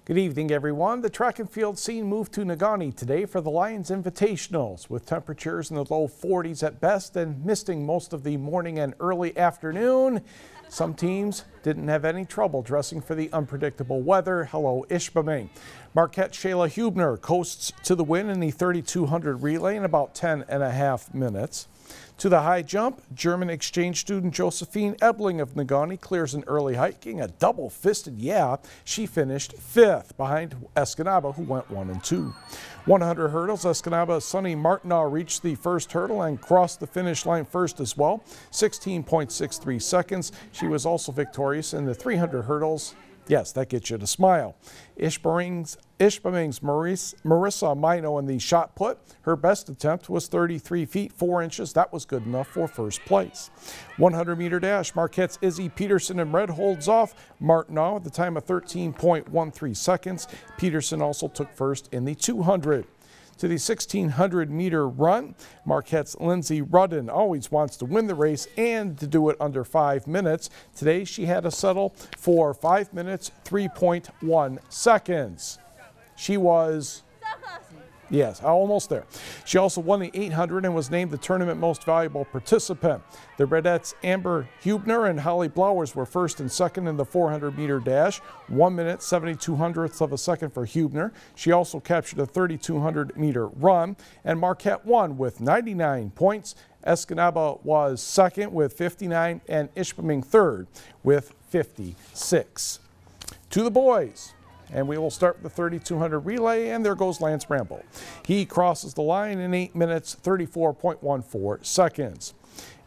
Good evening, everyone. The track and field scene moved to Negaunee today for the Lions Invitationals, with temperatures in the low 40s at best and misting most of the morning and early afternoon. Some teams didn't have any trouble dressing for the unpredictable weather. Hello, Ishpeming. Marquette Shayla Hubner coasts to the win in the 3200 relay in about 10.5 minutes. To the high jump, German exchange student Josephine Ebling of Negaunee clears an early hiking, a double-fisted She finished 5th behind Escanaba, who went 1 and 2. 100 hurdles, Escanaba's Sunny Martineau reached the first hurdle and crossed the finish line first as well, 16.63 seconds. She was also victorious in the 300 hurdles. Yes, that gets you to smile. Ishpeming's Marissa Mino in the shot put. Her best attempt was 33 feet 4 inches. That was good enough for first place. 100-meter dash, Marquette's Izzy Peterson in red holds off Martineau at the time of 13.13 seconds. Peterson also took first in the 200. To the 1600-meter run, Marquette's Lindsay Rudden always wants to win the race and to do it under 5 minutes. Today she had to settle for 5 minutes, 3.1 seconds. She was... Yes, almost there. She also won the 800 and was named the tournament most valuable participant. The Redettes Amber Hubner and Holly Blowers were first and second in the 400-meter dash, 1 minute 72 hundredths of a second for Hubner. She also captured a 3200-meter run, and Marquette won with 99 points. Escanaba was second with 59 and Ishpeming third with 56. To the boys. And we will start the 3200 relay, and there goes Lance Rambo. He crosses the line in 8 minutes, 34.14 seconds.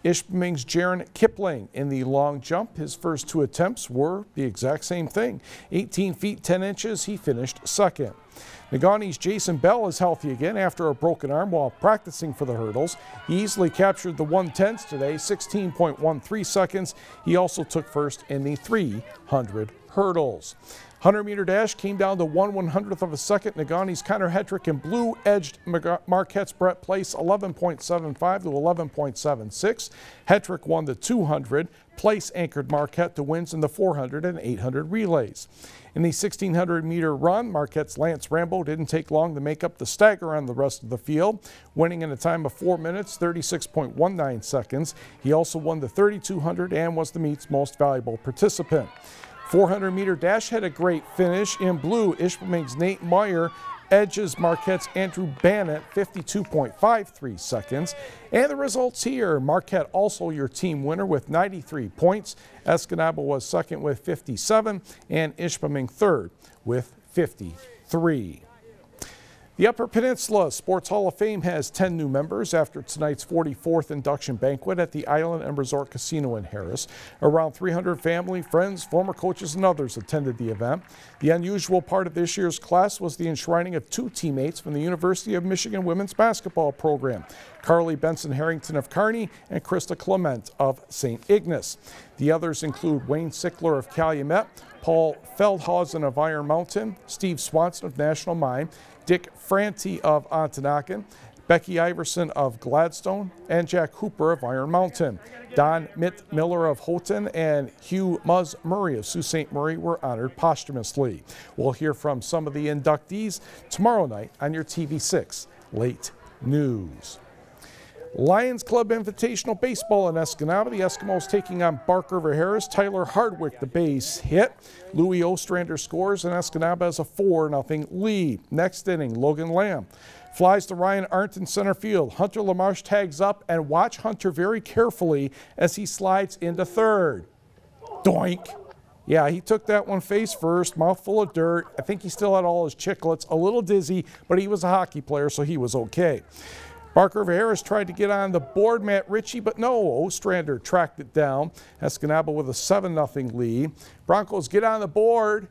Ishpeming's Jaron Kipling in the long jump. His first 2 attempts were the exact same thing. 18 feet 10 inches, he finished second. Negaunee's Jason Bell is healthy again after a broken arm while practicing for the hurdles. He easily captured the 110s today, 16.13 seconds. He also took first in the 300 hurdles. 100-meter dash came down to 1/100th of a second. Negaunee's Connor Hetrick in blue edged Marquette's Brett Place 11.75 to 11.76. Hetrick won the 200. Place anchored Marquette to wins in the 400 and 800 relays. In the 1600-meter run, Marquette's Lance Rambo didn't take long to make up the stagger on the rest of the field, winning in a time of 4 minutes, 36.19 seconds. He also won the 3200 and was the meet's most valuable participant. 400-meter dash had a great finish. In blue, Ishpeming's Nate Meyer edges Marquette's Andrew Bannett, 52.53 seconds. And the results here, Marquette also your team winner with 93 points. Escanaba was second with 57 and Ishpeming third with 53. The Upper Peninsula Sports Hall of Fame has 10 new members after tonight's 44th induction banquet at the Island and Resort Casino in Harris. Around 300 family, friends, former coaches, and others attended the event. The unusual part of this year's class was the enshrining of 2 teammates from the University of Michigan women's basketball program, Carly Benson Harrington of Kearney and Krista Clement of St. Ignace. The others include Wayne Sickler of Calumet, Paul Feldhausen of Iron Mountain, Steve Swanson of National Mine, Dick Franti of Ontonagon, Becky Iverson of Gladstone, and Jack Hooper of Iron Mountain. Don Mitt Miller of Houghton and Hugh Muzz Murray of Sault Ste. Marie were honored posthumously. We'll hear from some of the inductees tomorrow night on your TV6 Late News. Lions Club Invitational Baseball in Escanaba. The Eskimos taking on Bark River Harris. Tyler Hardwick, the base hit. Louis Ostrander scores, and Escanaba has a 4-0 lead. Next inning, Logan Lamb flies to Ryan Arndt in center field. Hunter LaMarche tags up, and watch Hunter very carefully as he slides into third. Doink. Yeah, he took that one face first, mouthful of dirt. I think he still had all his chiclets, a little dizzy, but he was a hockey player, so he was okay. Bark River Harris tried to get on the board, Matt Ritchie, but no, Ostrander tracked it down. Escanaba with a 7-0 lead. Broncos get on the board.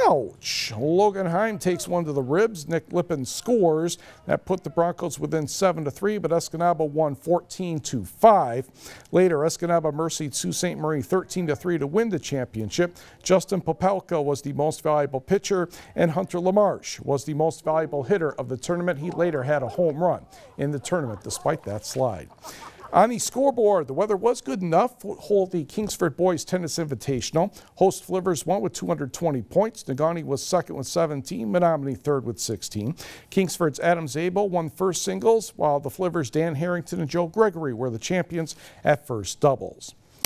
Ouch! Logan Heim takes one to the ribs. Nick Lippin scores. That put the Broncos within 7-3, but Escanaba won 14-5. Later, Escanaba mercied Sault Ste. Marie 13-3 to win the championship. Justin Popelka was the most valuable pitcher, and Hunter LaMarche was the most valuable hitter of the tournament. He later had a home run in the tournament despite that slide. On the scoreboard, the weather was good enough to hold the Kingsford Boys Tennis Invitational. Host Flivers won with 220 points. Negaunee was second with 17. Menominee third with 16. Kingsford's Adam Zabel won first singles, while the Flivers' Dan Harrington and Joe Gregory were the champions at first doubles.